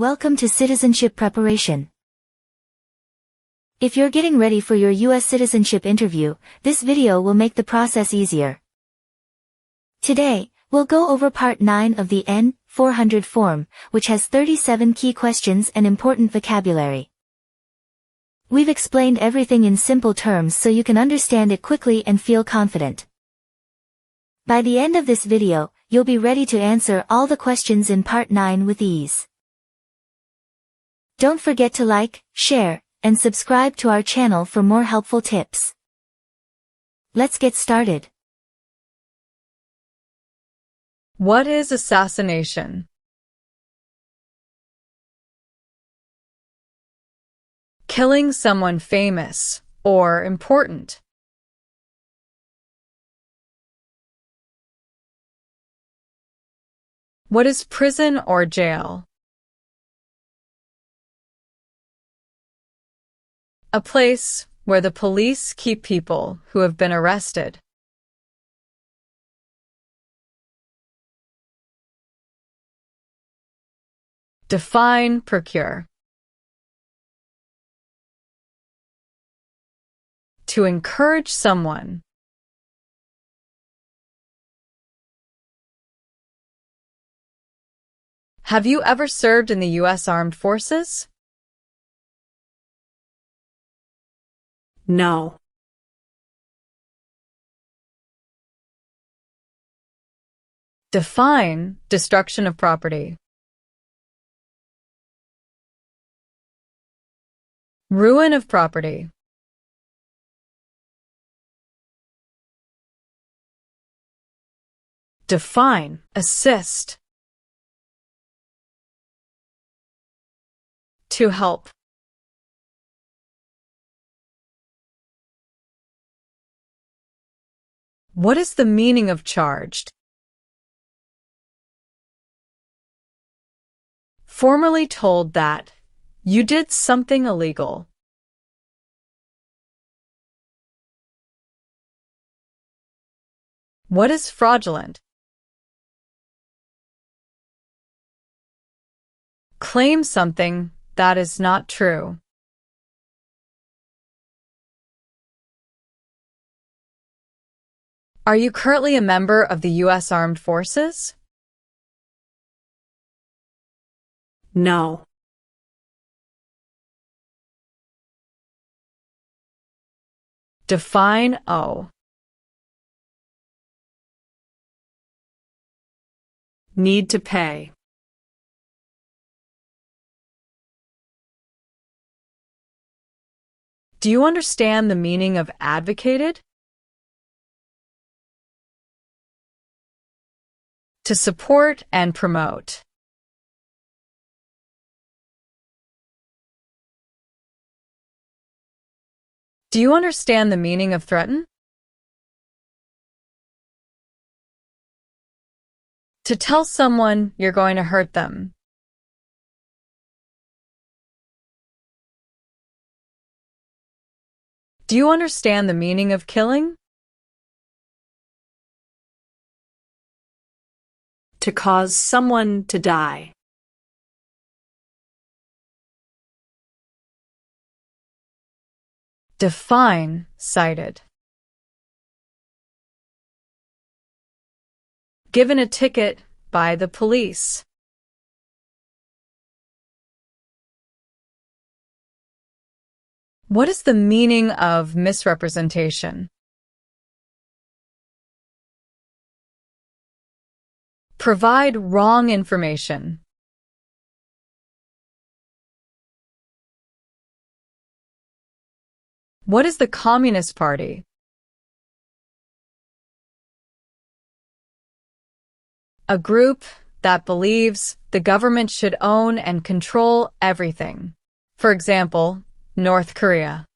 Welcome to Citizenship Preparation. If you're getting ready for your U.S. citizenship interview, this video will make the process easier. Today, we'll go over Part 9 of the N-400 form, which has 37 key questions and important vocabulary. We've explained everything in simple terms so you can understand it quickly and feel confident. By the end of this video, you'll be ready to answer all the questions in Part 9 with ease. Don't forget to like, share, and subscribe to our channel for more helpful tips. Let's get started. What is assassination? Killing someone famous or important. What is prison or jail? A place where the police keep people who have been arrested. Define procure. To encourage someone. Have you ever served in the U.S. Armed Forces? No. Define destruction of property. Ruin of property. Define assist. To help. What is the meaning of charged? Formally told that you did something illegal. What is fraudulent? Claim something that is not true. Are you currently a member of the U.S. Armed Forces? No. Define owe. Need to pay. Do you understand the meaning of advocated? To support and promote. Do you understand the meaning of threaten? To tell someone you're going to hurt them. Do you understand the meaning of killing? To cause someone to die. Define cited. Given a ticket by the police. What is the meaning of misrepresentation? Provide wrong information. What is the Communist Party? A group that believes the government should own and control everything. For example, North Korea.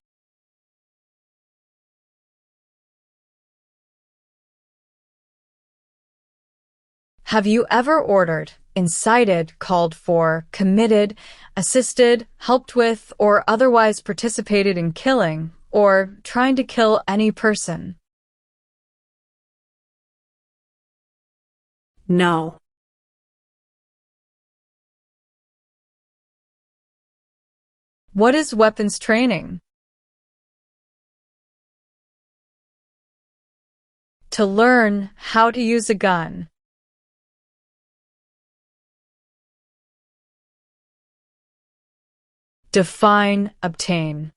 Have you ever ordered, incited, called for, committed, assisted, helped with, or otherwise participated in killing, or trying to kill any person? No. What is weapons training? To learn how to use a gun. Define, obtain.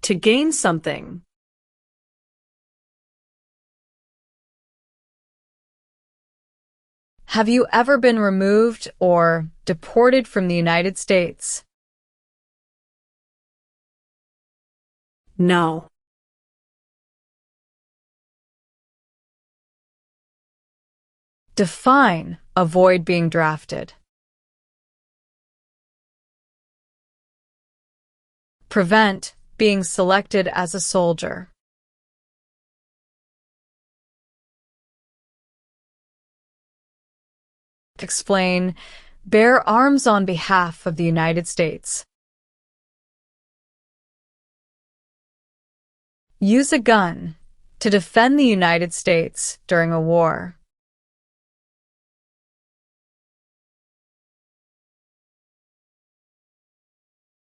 To gain something. Have you ever been removed or deported from the United States? No. Define, avoid being drafted. Prevent, being selected as a soldier. Explain, bear arms on behalf of the United States. Use a gun to defend the United States during a war.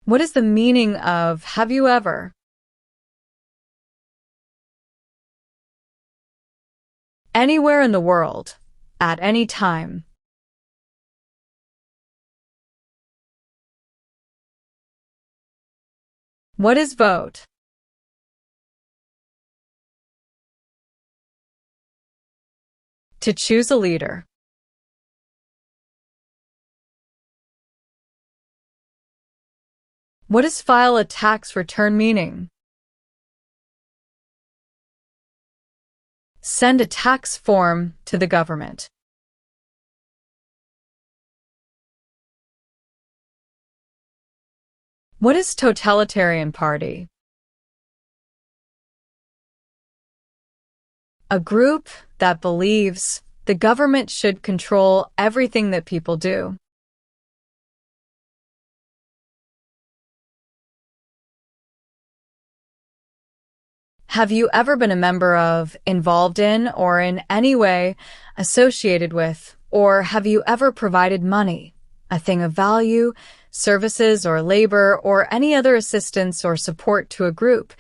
What is the meaning of have you ever? Anywhere in the world, at any time. What is vote? To choose a leader. What does file a tax return meaning? Send a tax form to the government. What is totalitarian party? A group that believes the government should control everything that people do. Have you ever been a member of, involved in, or in any way associated with, or have you ever provided money, a thing of value, services or labor, or any other assistance or support to a group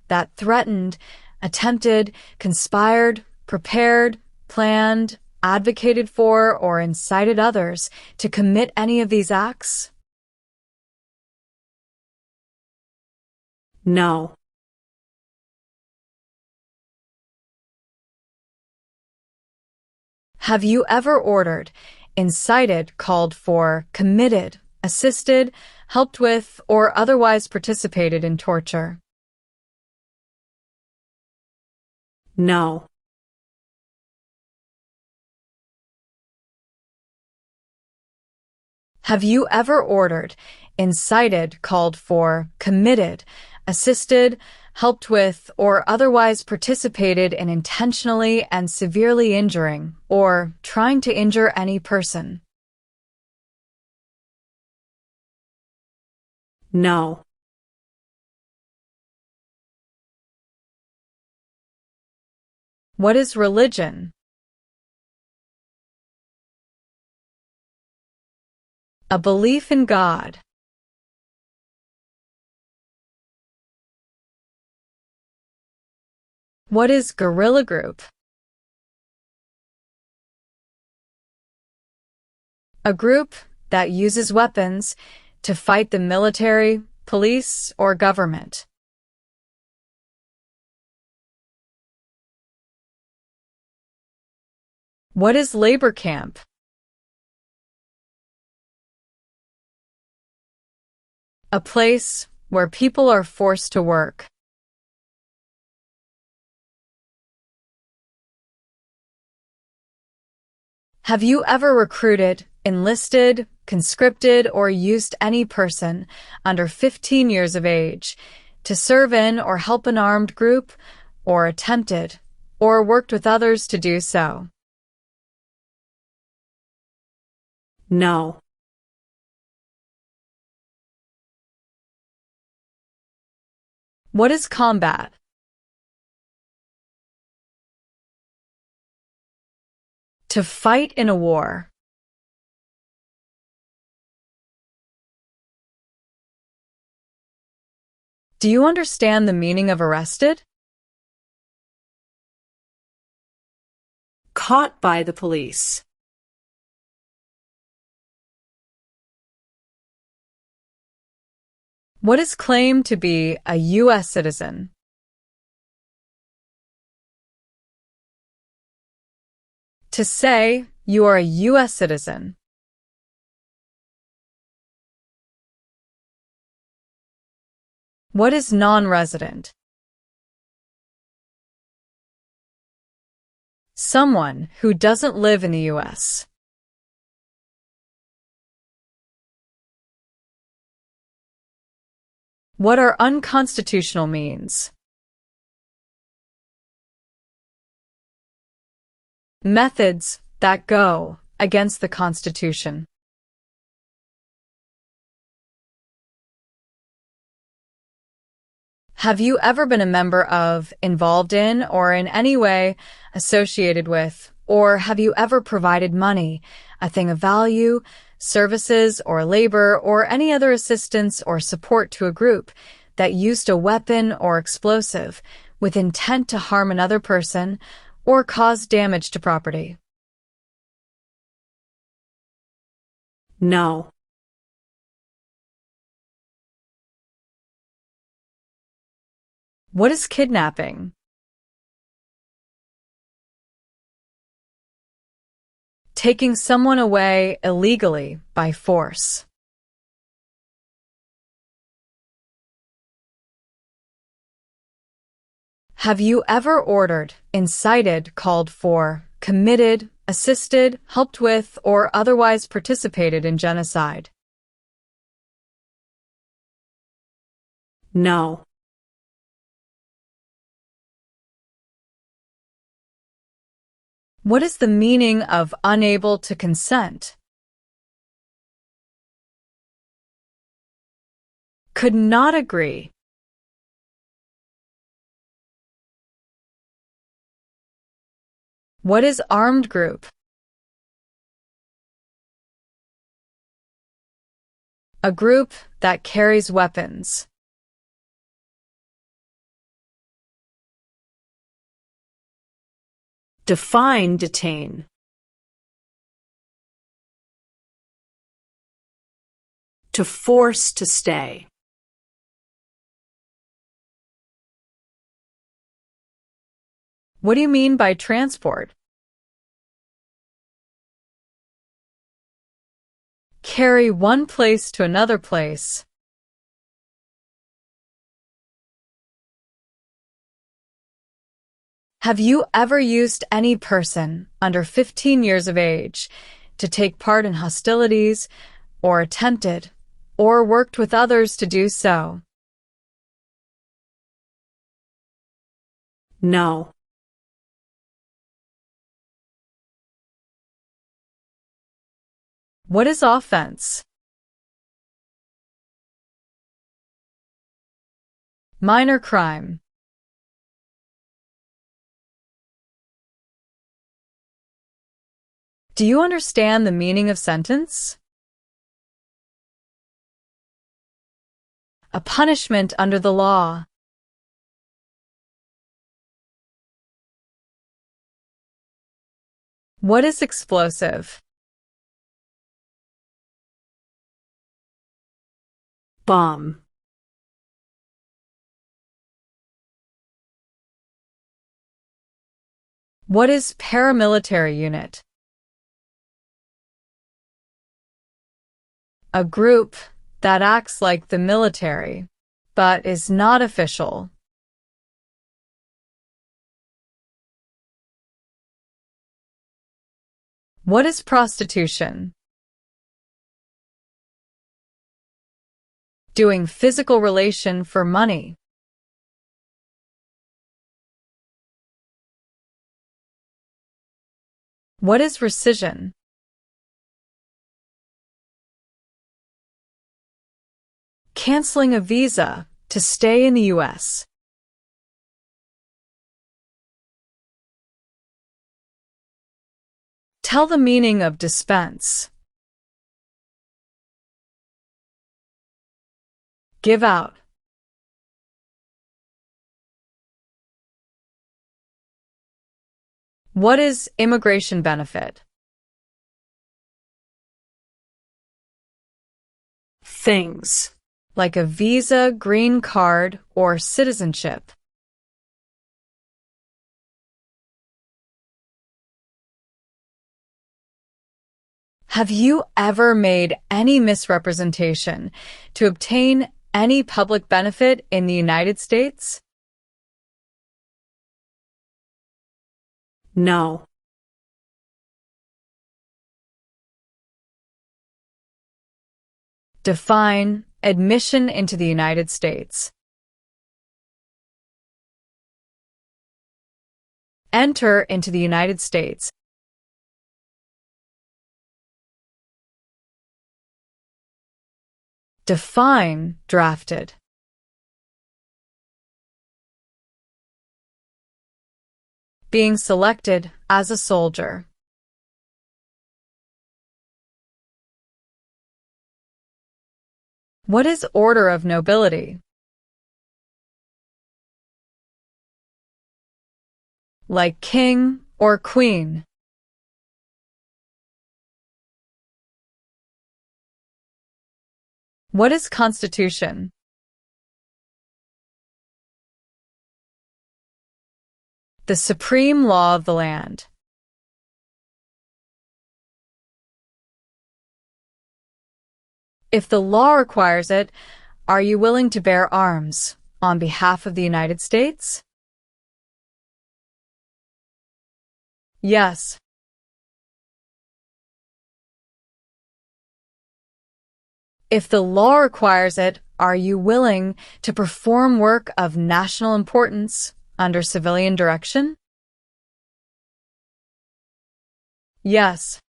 that threatened, attempted, conspired, prepared, planned, advocated for, or incited others to commit any of these acts? No. Have you ever ordered, incited, called for, committed, assisted, helped with, or otherwise participated in torture? No. Have you ever ordered, incited, called for, committed, assisted, helped with, or otherwise participated in intentionally and severely injuring or trying to injure any person? No. What is religion? A belief in God. What is guerrilla group? A group that uses weapons to fight the military, police, or government. What is labor camp? A place where people are forced to work. Have you ever recruited, enlisted, conscripted, or used any person under 15 years of age to serve in or help an armed group, or attempted, or worked with others to do so? No. What is combat? To fight in a war. Do you understand the meaning of arrested? Caught by the police. What is claimed to be a U.S. citizen? To say you are a U.S. citizen. What is non-resident? Someone who doesn't live in the U.S. What are unconstitutional means? Methods that go against the Constitution. Have you ever been a member of, involved in, or in any way associated with, or have you ever provided money, a thing of value, services or labor, or any other assistance or support to a group that used a weapon or explosive with intent to harm another person or cause damage to property? No. What is kidnapping? Taking someone away illegally by force. Have you ever ordered, incited, called for, committed, assisted, helped with, or otherwise participated in genocide? No. What is the meaning of unable to consent? Could not agree. What is armed group? A group that carries weapons. Define detain. To force to stay. What do you mean by transport? Carry one place to another place. Have you ever used any person under 15 years of age to take part in hostilities, or attempted, or worked with others to do so? No. What is offense? Minor crime. Do you understand the meaning of sentence? A punishment under the law. What is explosive? Bomb. What is paramilitary unit? A group that acts like the military, but is not official. What is prostitution? Doing physical relation for money. What is rescission? Canceling a visa to stay in the U.S. Tell the meaning of dispense. Give out. What is immigration benefit? Things. Like a visa, green card, or citizenship. Have you ever made any misrepresentation to obtain any public benefit in the United States? No. Define admission into the United States. Enter into the United States. Define drafted. Being selected as a soldier. What is order of nobility? Like king or queen. What is constitution? The supreme law of the land. If the law requires it, are you willing to bear arms on behalf of the United States? Yes. If the law requires it, are you willing to perform work of national importance under civilian direction? Yes.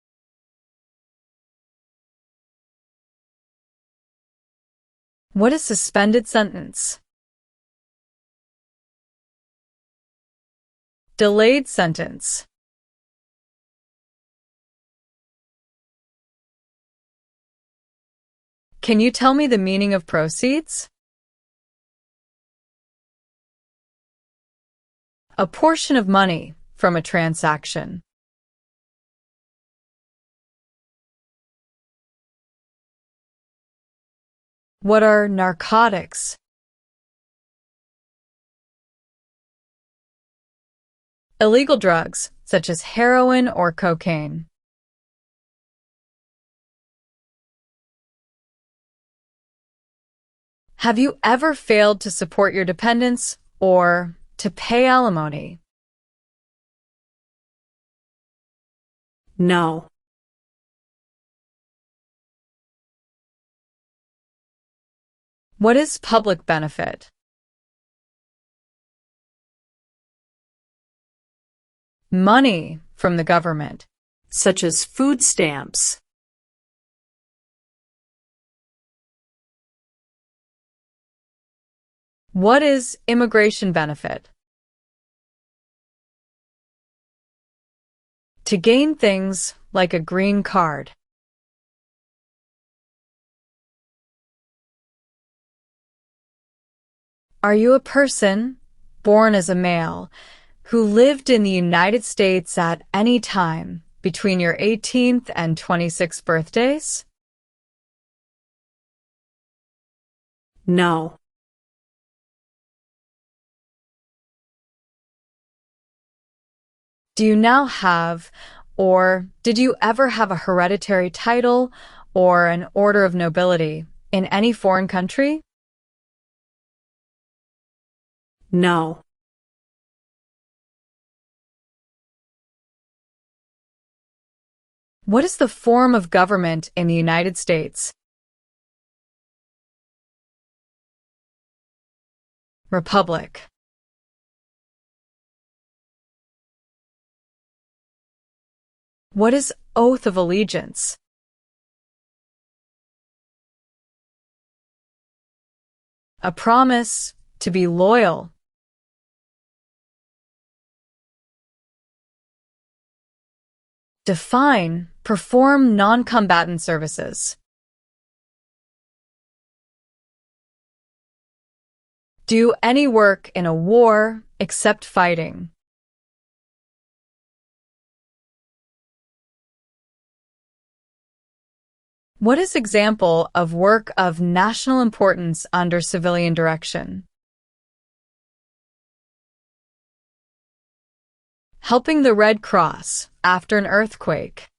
What is suspended sentence? Delayed sentence. Can you tell me the meaning of proceeds? A portion of money from a transaction. What are narcotics? Illegal drugs, such as heroin or cocaine. Have you ever failed to support your dependents or to pay alimony? No. What is public benefit? Money from the government. Such as food stamps. What is immigration benefit? To gain things like a green card. Are you a person born as a male who lived in the United States at any time between your 18th and 26th birthdays? No. Do you now have, or did you ever have a hereditary title or an order of nobility in any foreign country? No. What is the form of government in the United States? Republic. What is oath of allegiance? A promise to be loyal. Define, perform non-combatant services. Do any work in a war except fighting. What is example of work of national importance under civilian direction? Helping the Red Cross after an earthquake.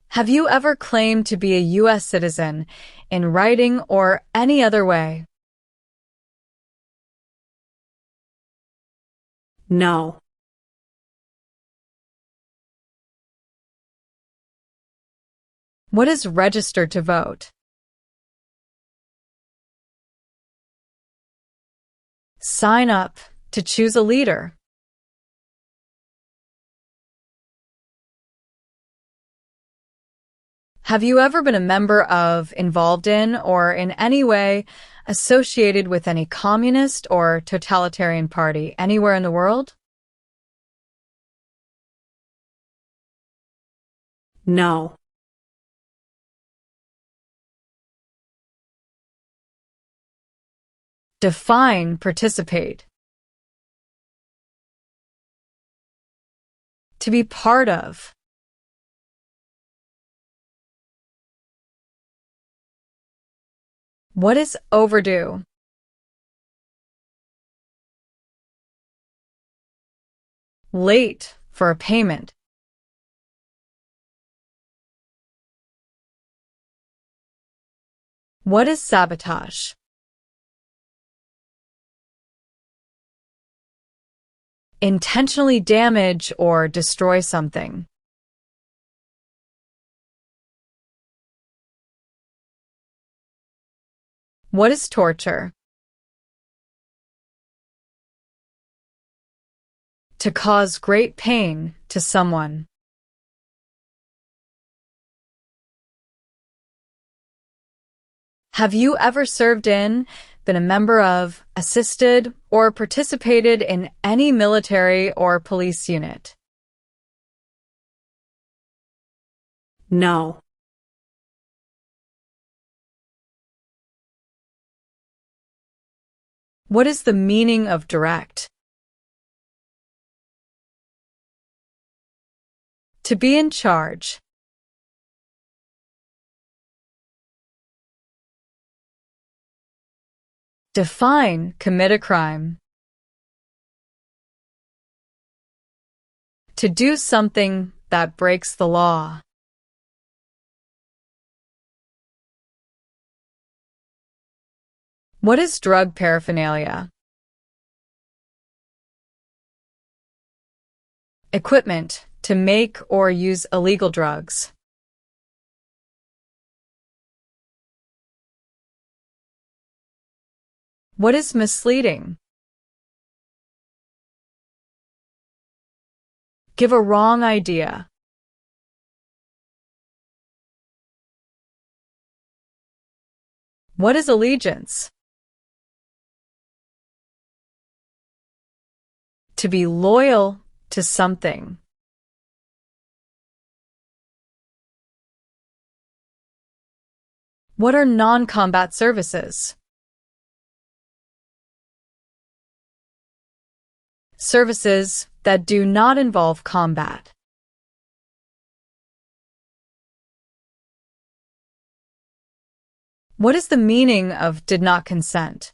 Have you ever claimed to be a U.S. citizen in writing or any other way? No. What is registered to vote? Sign up to choose a leader. Have you ever been a member of, involved in, or in any way associated with any communist or totalitarian party anywhere in the world? No. Define participate. To be part of. What is overdue? Late for a payment. What is sabotage? Intentionally damage or destroy something. What is torture? To cause great pain to someone. Have you ever served in, been a member of, assisted, or participated in any military or police unit? No. What is the meaning of direct? To be in charge. Define commit a crime. To do something that breaks the law. What is drug paraphernalia? Equipment to make or use illegal drugs. What is misleading? Give a wrong idea. What is allegiance? To be loyal to something. What are non-combat services? Services that do not involve combat. What is the meaning of did not consent?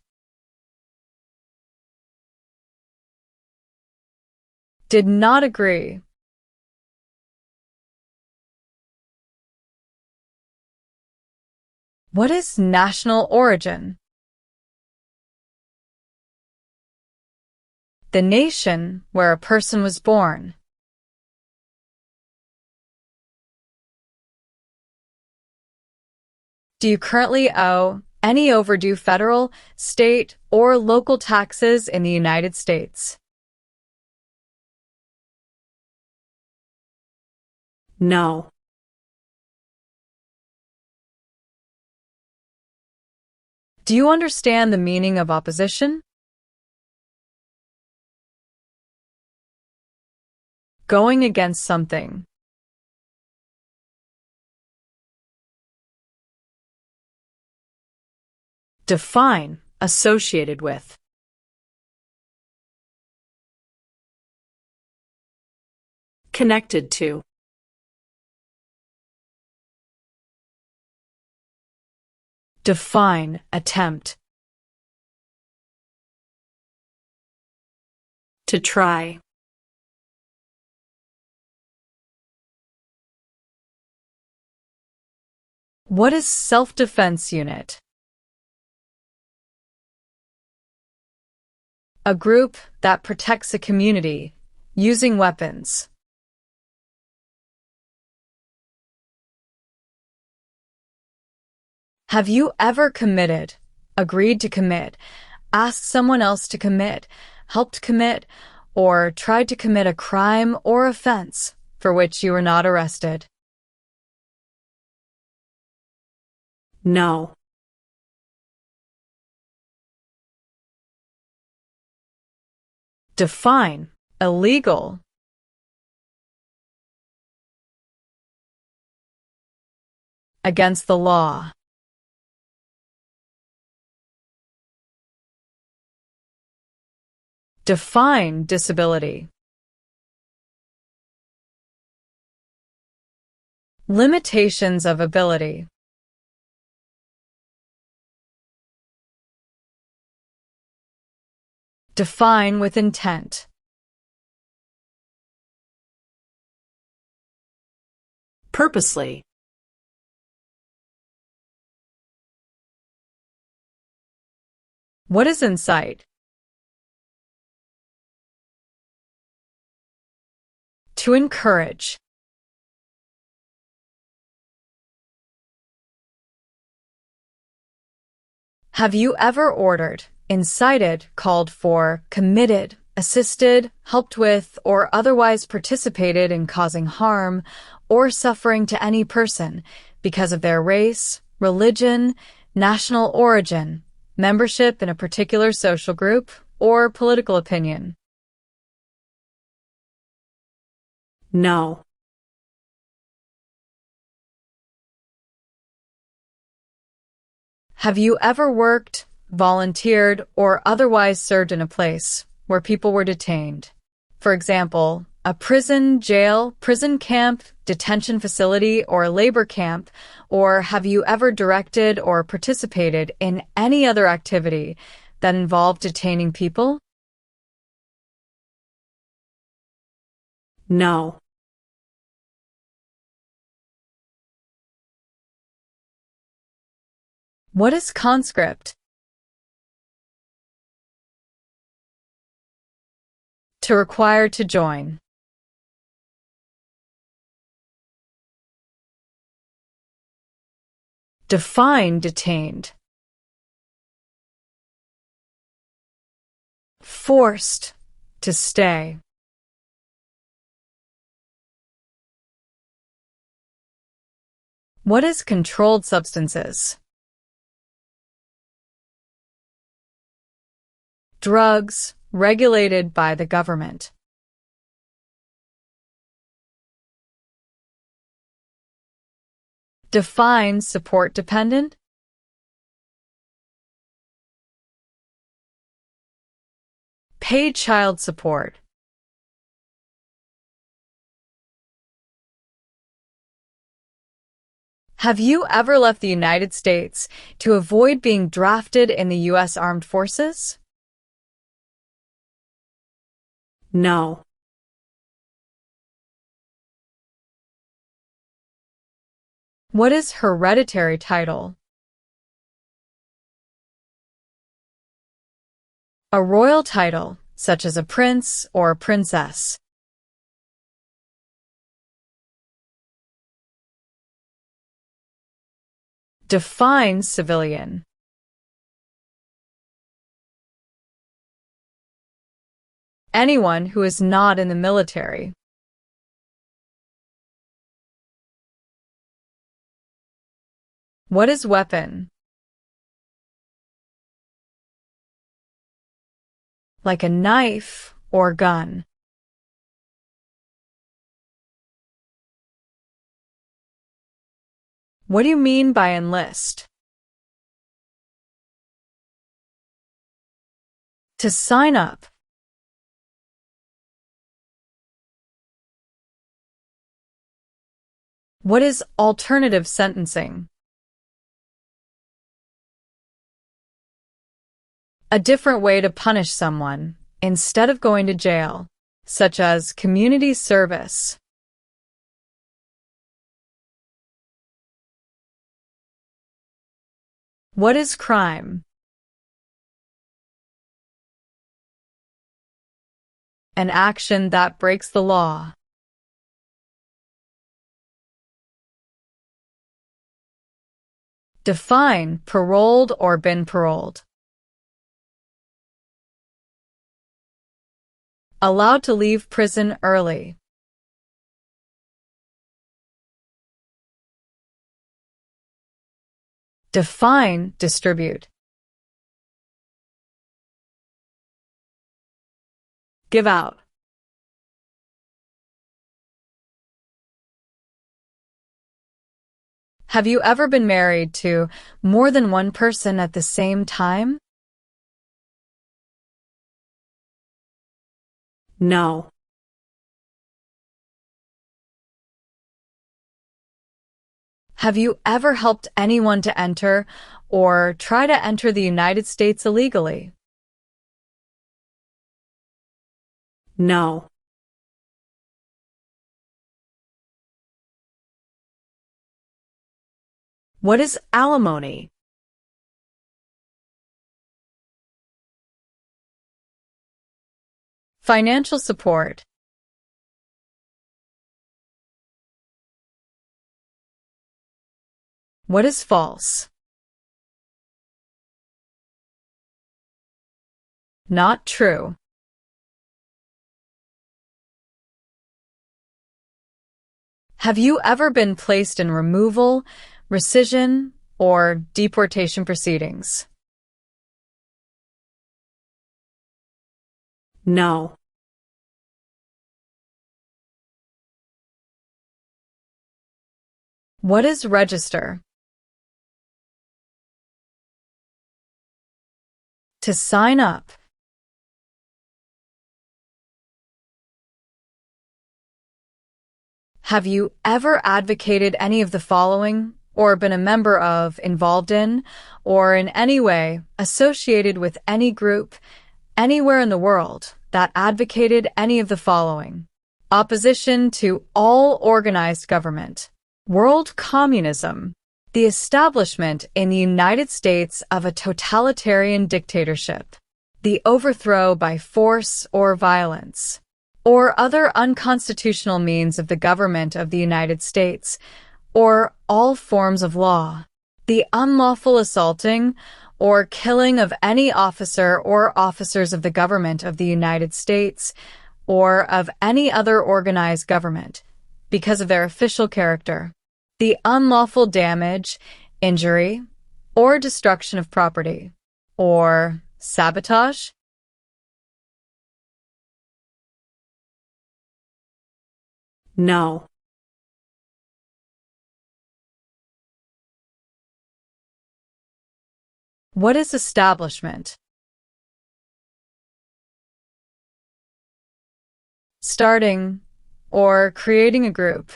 Did not agree. What is national origin? The nation where a person was born. Do you currently owe any overdue federal, state, or local taxes in the United States? No. Do you understand the meaning of opposition? Going against something. Define associated with. Connected to. Define, attempt. To try. What is self-defense unit? A group that protects a community using weapons. Have you ever committed, agreed to commit, asked someone else to commit, helped commit, or tried to commit a crime or offense for which you were not arrested? No. Define, illegal. Against the law. Define disability. Limitations of ability. Define with intent. Purposely. What is incite? To encourage. Have you ever ordered, incited, called for, committed, assisted, helped with, or otherwise participated in causing harm or suffering to any person because of their race, religion, national origin, membership in a particular social group, or political opinion? No. Have you ever worked, volunteered, or otherwise served in a place where people were detained? For example, a prison, jail, prison camp, detention facility, or labor camp, or have you ever directed or participated in any other activity that involved detaining people? No. What is conscript? To require to join. Define detained. Forced to stay. What is controlled substances? Drugs regulated by the government. Define support dependent. Paid child support. Have you ever left the United States to avoid being drafted in the U.S. Armed Forces? No. What is hereditary title? A royal title, such as a prince or princess. Define civilian. Anyone who is not in the military. What is weapon? Like a knife or gun. What do you mean by enlist? To sign up. What is alternative sentencing? A different way to punish someone instead of going to jail, such as community service. What is crime? An action that breaks the law. Define paroled or been paroled. Allowed to leave prison early. Define distribute. Give out. Have you ever been married to more than one person at the same time? No. Have you ever helped anyone to enter or try to enter the United States illegally? No. What is alimony? Financial support. What is false? Not true. Have you ever been placed in removal, rescission, or deportation proceedings? No. What is register? To sign up. Have you ever advocated any of the following, or been a member of, involved in, or in any way associated with any group, anywhere in the world, that advocated any of the following? Opposition to all organized government, world communism, the establishment in the United States of a totalitarian dictatorship, the overthrow by force or violence, or other unconstitutional means of the government of the United States, or all forms of law, the unlawful assaulting or killing of any officer or officers of the government of the United States, or of any other organized government, because of their official character, the unlawful damage, injury, or destruction of property, or sabotage. No. What is establishment? Starting or creating a group.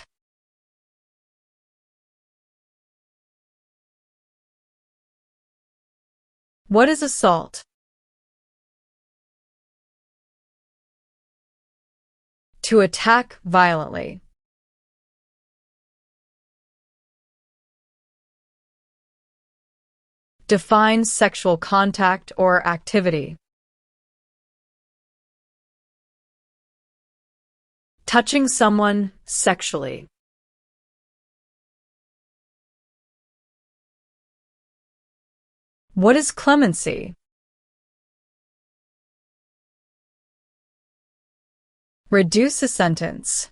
What is assault? To attack violently. Define sexual contact or activity. Touching someone sexually. What is clemency? Reduce a sentence.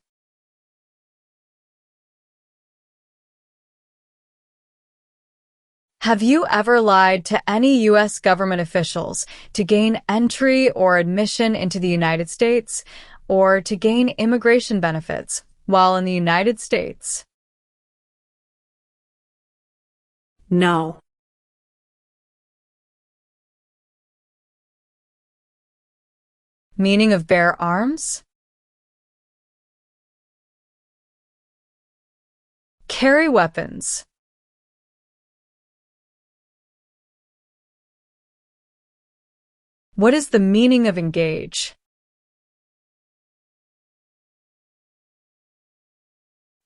Have you ever lied to any U.S. government officials to gain entry or admission into the United States, or to gain immigration benefits while in the United States? No. Meaning of bear arms? Carry weapons. What is the meaning of engage?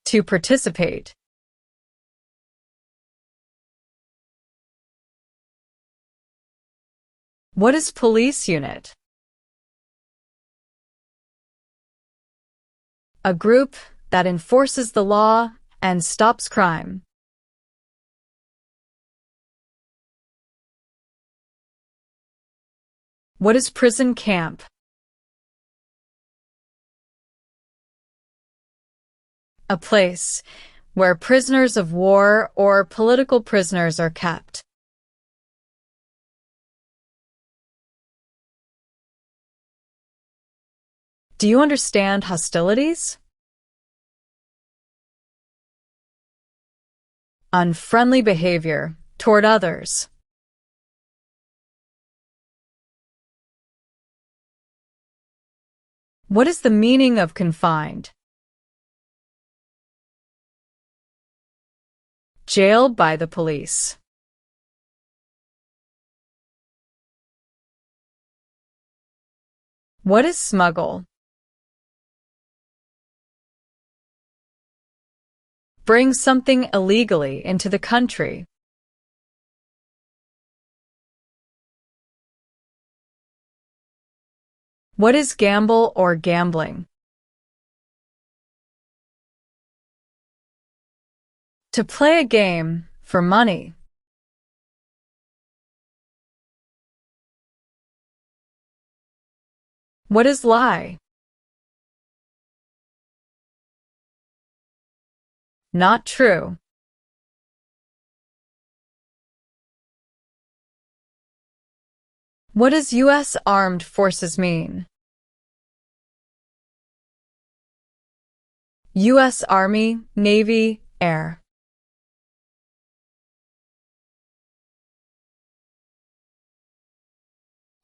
To participate. What is police unit? A group that enforces the law and stops crime. What is prison camp? A place where prisoners of war or political prisoners are kept. Do you understand hostilities? Unfriendly behavior toward others. What is the meaning of confined? Jailed by the police. What is smuggle? Bring something illegally into the country. What is gamble or gambling? To play a game for money. What is lie? Not true. What does U.S. Armed Forces mean? U.S. Army, Navy, Air.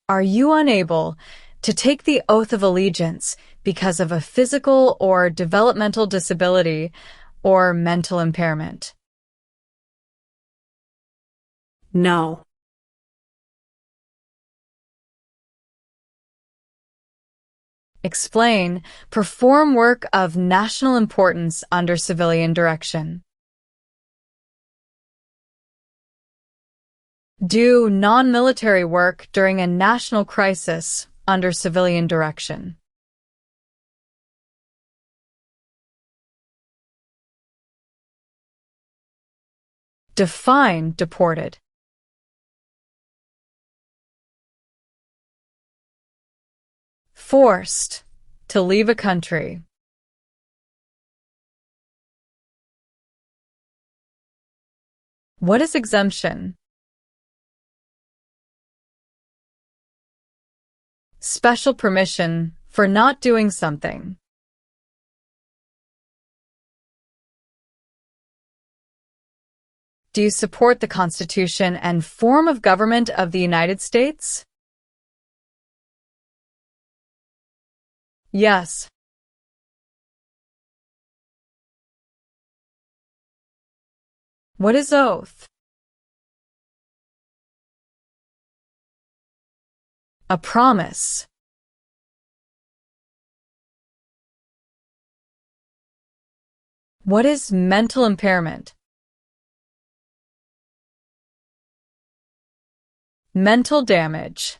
Are you unable to take the oath of allegiance because of a physical or developmental disability or mental impairment? No. Explain, perform work of national importance under civilian direction. Do non-military work during a national crisis under civilian direction. Define deported. Forced to leave a country. What is exemption? Special permission for not doing something. Do you support the Constitution and form of government of the United States? Yes. What is oath? A promise. What is mental impairment? Mental damage.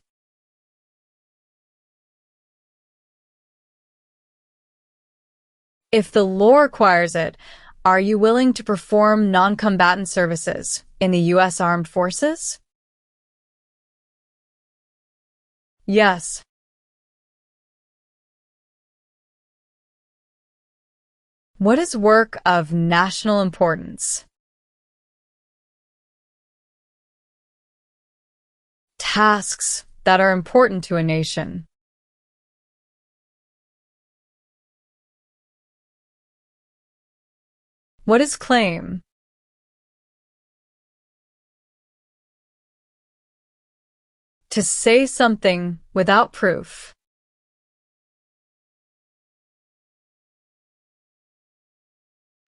If the law requires it, are you willing to perform non-combatant services in the U.S. Armed Forces? Yes. What is work of national importance? Tasks that are important to a nation. What is claim? To say something without proof.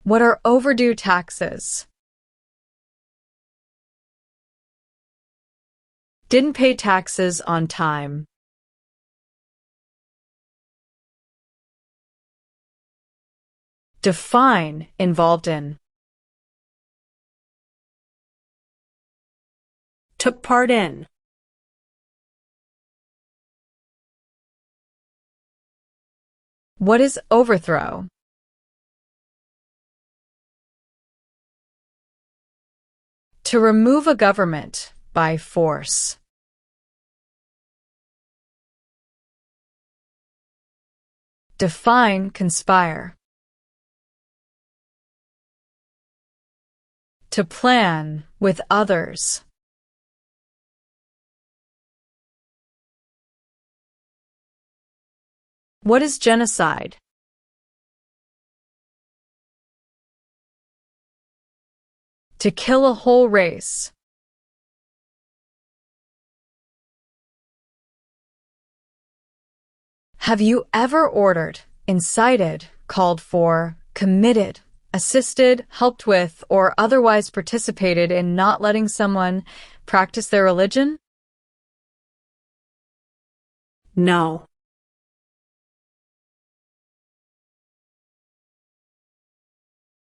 What are overdue taxes? Didn't pay taxes on time. Define involved in. Took part in. What is overthrow? To remove a government by force. Define conspire. To plan with others. What is genocide? To kill a whole race. Have you ever ordered, incited, called for, committed, assisted, helped with, or otherwise participated in not letting someone practice their religion? No.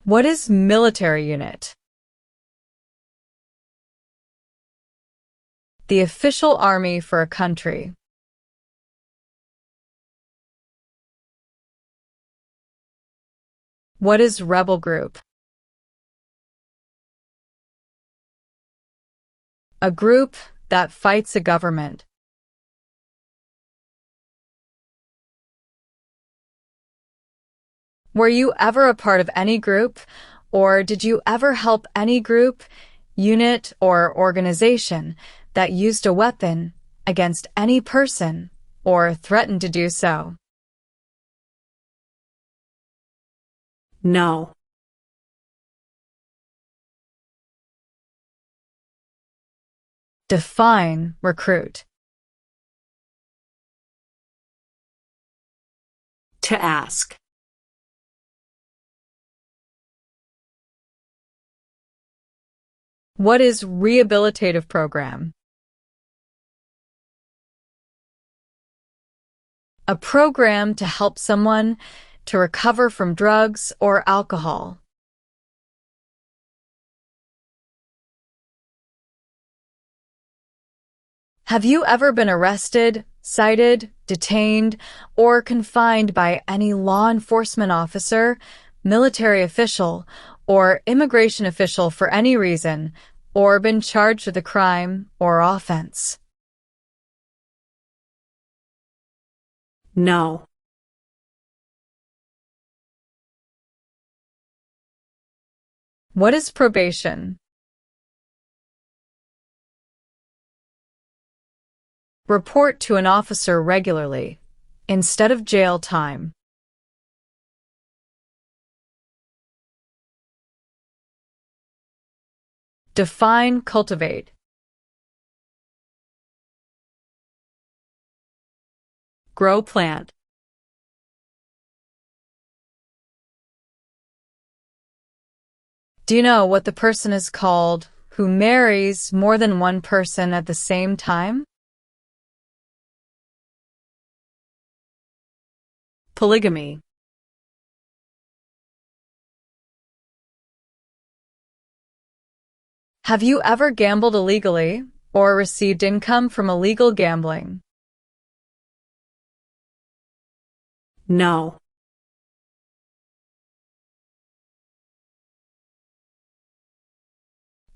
What is military unit? The official army for a country. What is rebel group? A group that fights a government. Were you ever a part of any group, or did you ever help any group, unit, or organization that used a weapon against any person or threatened to do so? No. Define recruit. To ask. What is rehabilitative program? A program to help someone to recover from drugs or alcohol. Have you ever been arrested, cited, detained, or confined by any law enforcement officer, military official, or immigration official for any reason, or been charged with a crime or offense? No. What is probation? Report to an officer regularly, instead of jail time. Define cultivate. Grow plant. Do you know what the person is called who marries more than one person at the same time? Polygamy. Have you ever gambled illegally or received income from illegal gambling? No.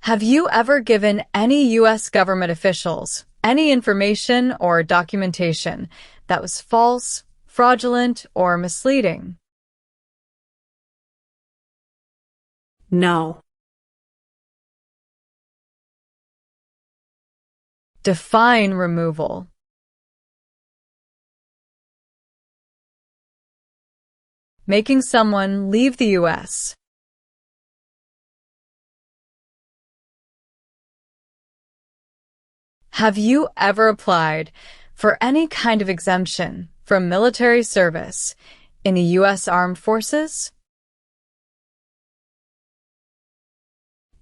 Have you ever given any U.S. government officials any information or documentation that was false, fraudulent, or misleading? No. Define removal. Making someone leave the U.S. Have you ever applied for any kind of exemption from military service in the U.S. Armed Forces?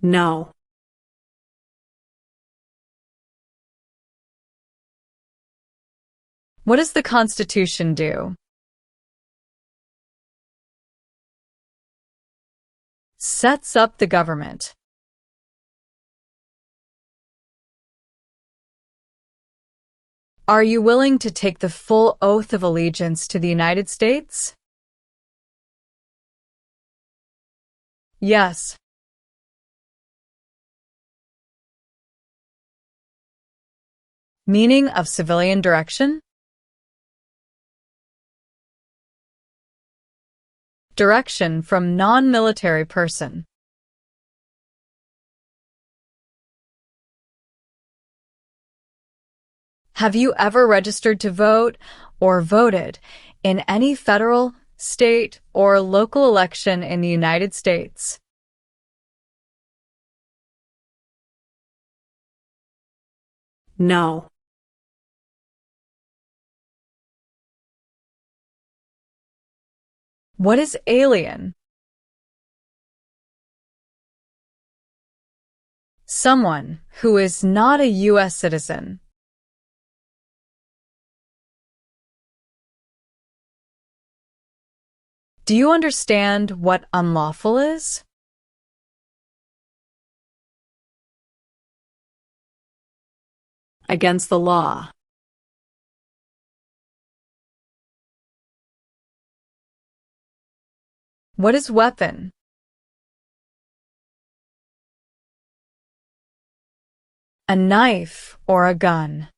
No. What does the Constitution do? Sets up the government. Are you willing to take the full oath of allegiance to the United States? Yes. Meaning of civilian direction? Direction from non-military person. Have you ever registered to vote or voted in any federal, state, or local election in the United States? No. What is alien? Someone who is not a U.S. citizen. Do you understand what unlawful is? Against the law. What is weapon? A knife or a gun.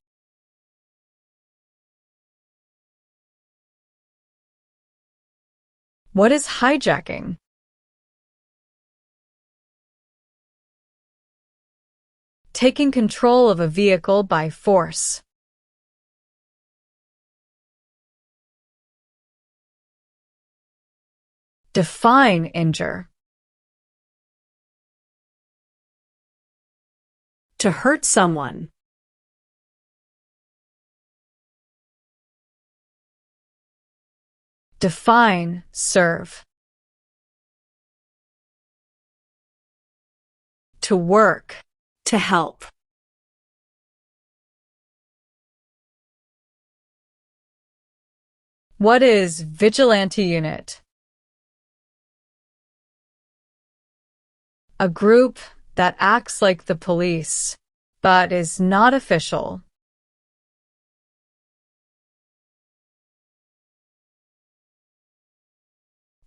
What is hijacking? Taking control of a vehicle by force. Define injure. To hurt someone. Define serve. To work. To help. What is vigilante unit? A group that acts like the police, but is not official.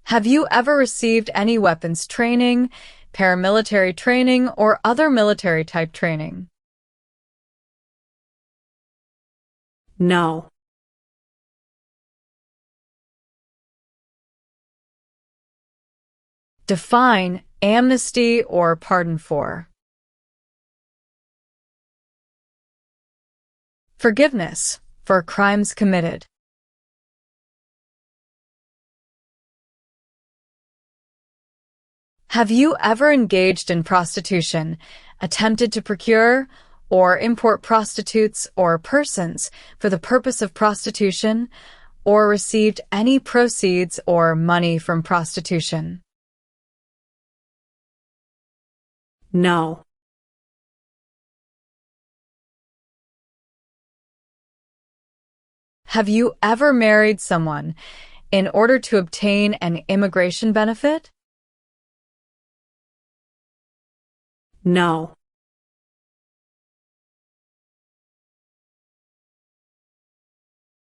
Have you ever received any weapons training, paramilitary training, or other military-type training? No. Define amnesty or pardon for. Forgiveness for crimes committed. Have you ever engaged in prostitution, attempted to procure or import prostitutes or persons for the purpose of prostitution, or received any proceeds or money from prostitution? No. Have you ever married someone in order to obtain an immigration benefit? No.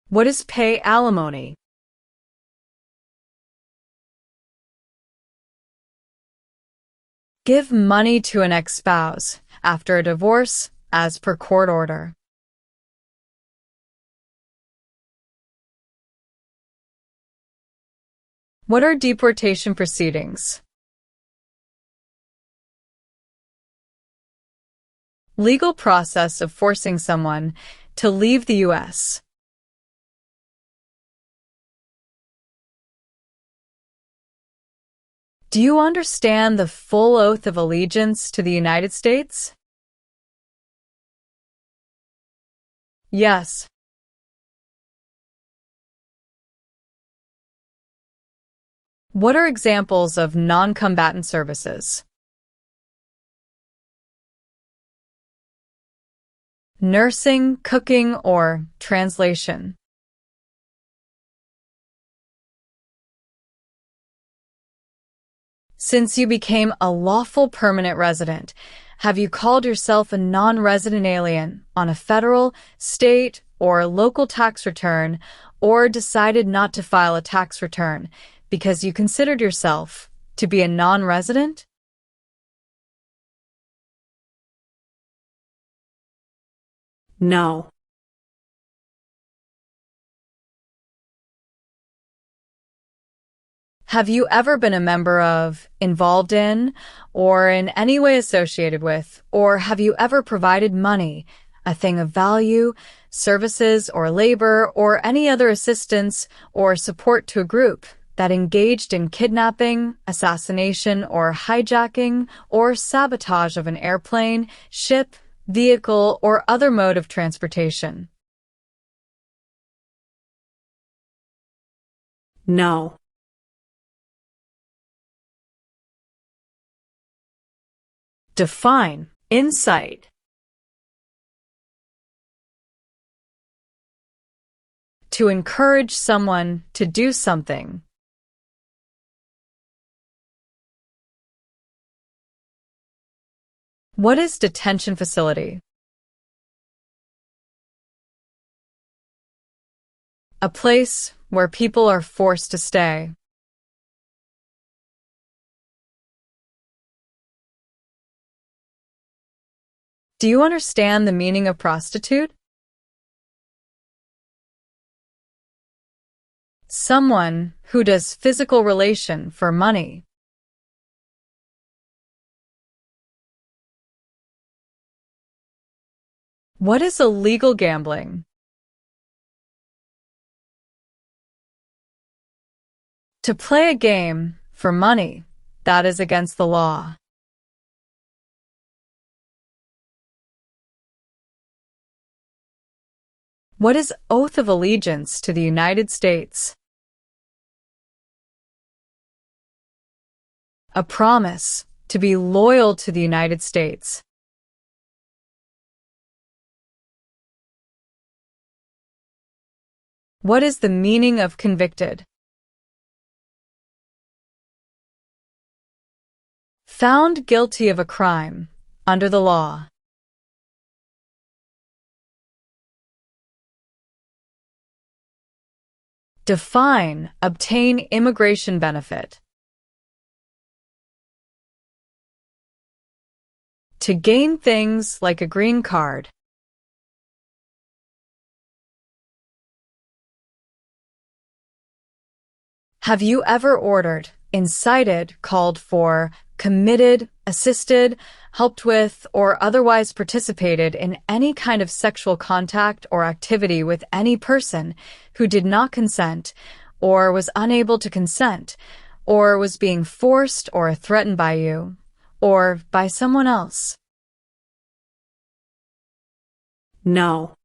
What is pay alimony? Give money to an ex-spouse after a divorce as per court order. What are deportation proceedings? Legal process of forcing someone to leave the U.S. Do you understand the full oath of allegiance to the United States? Yes. What are examples of non-combatant services? nursing, cooking, or translation? Since you became a lawful permanent resident, have you called yourself a non-resident alien on a federal, state, or local tax return, or decided not to file a tax return because you considered yourself to be a non-resident? No. Have you ever been a member of, involved in, or in any way associated with, or have you ever provided money, a thing of value, services or labor, or any other assistance or support to a group that engaged in kidnapping, assassination, or hijacking, or sabotage of an airplane, ship, vehicle, or other mode of transportation? No. Define incite. To encourage someone to do something. What is detention facility? A place where people are forced to stay. Do you understand the meaning of prostitute? Someone who does physical relation for money. What is illegal gambling? To play a game for money that is against the law. What is oath of allegiance to the United States? A promise to be loyal to the United States. What is the meaning of convicted? Found guilty of a crime under the law. Define, obtain immigration benefit. To gain things like a green card. Have you ever ordered, incited, called for, committed, assisted, helped with, or otherwise participated in any kind of sexual contact or activity with any person who did not consent, or was unable to consent, or was being forced or threatened by you, or by someone else? No.